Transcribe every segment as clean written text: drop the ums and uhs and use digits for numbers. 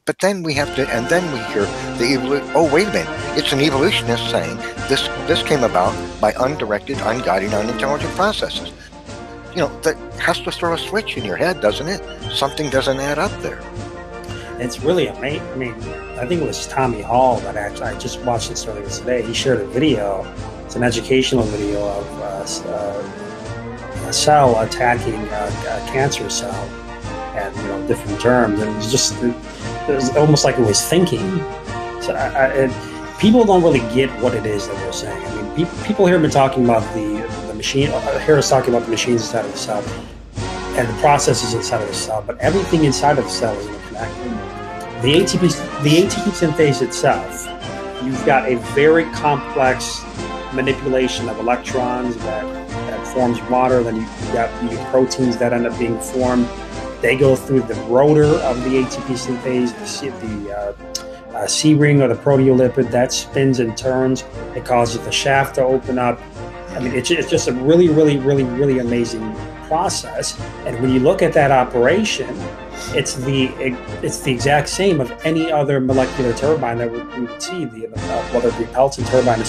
But then we have to, and then we hear oh, wait a minute, it's an evolutionist saying this came about by undirected, unguided, unintelligent processes. You know, that has to throw a switch in your head, doesn't it? Something doesn't add up there. It's really amazing. I mean, I think it was Tommy Hall that I just watched this earlier today. He shared a video. It's an educational video of a cell attacking a cancer cell, and different germs, and it was almost like it was thinking. So people don't really get what it is that we're saying. I mean, people hear me talking about the machine. Hear us talking about the machines inside of the cell and the processes inside of the cell, but everything inside of the cell is interconnected. The ATP synthase itself, you've got a very complex manipulation of electrons that forms water. Then you've got proteins that end up being formed. They go through the rotor of the ATP synthase, the C-ring or the proteolipid that spins and turns. It causes the shaft to open up. I mean, it's just a really, really, really, really amazing process. And when you look at that operation, it's the exact same of any other molecular turbine that we would see, whether it be Pelton turbine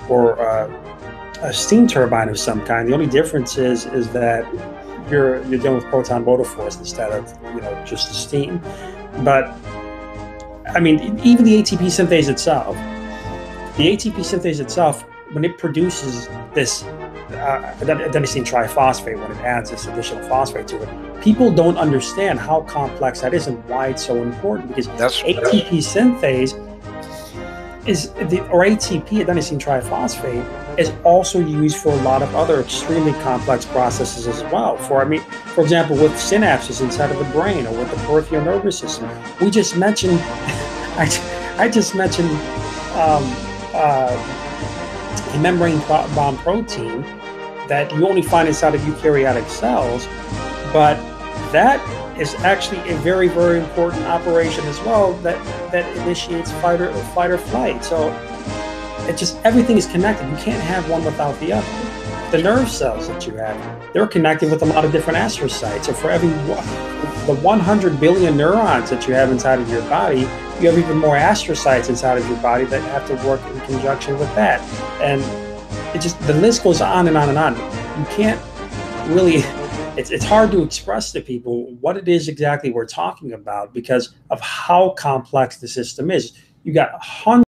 or a steam turbine of some kind. The only difference is that you're dealing with proton motor force instead of just the steam. But I mean, even the ATP synthase itself, when it produces this adenosine triphosphate, when it adds this additional phosphate to it, people don't understand how complex that is and why it's so important, because ATP synthase or ATP, adenosine triphosphate, is also used for a lot of other extremely complex processes as well. For example, with synapses inside of the brain or with the peripheral nervous system. We just mentioned, I just mentioned a membrane-bound protein that you only find inside of eukaryotic cells, but that is actually a very, very important operation as well that initiates fight or flight. So everything is connected. You can't have one without the other. The nerve cells that you have, they're connected with a lot of different astrocytes. So for the 100 billion neurons that you have inside of your body, you have even more astrocytes inside of your body that have to work in conjunction with that. And the list goes on and on and on. You can't really, it's hard to express to people what it is exactly we're talking about because of how complex the system is. You got hundreds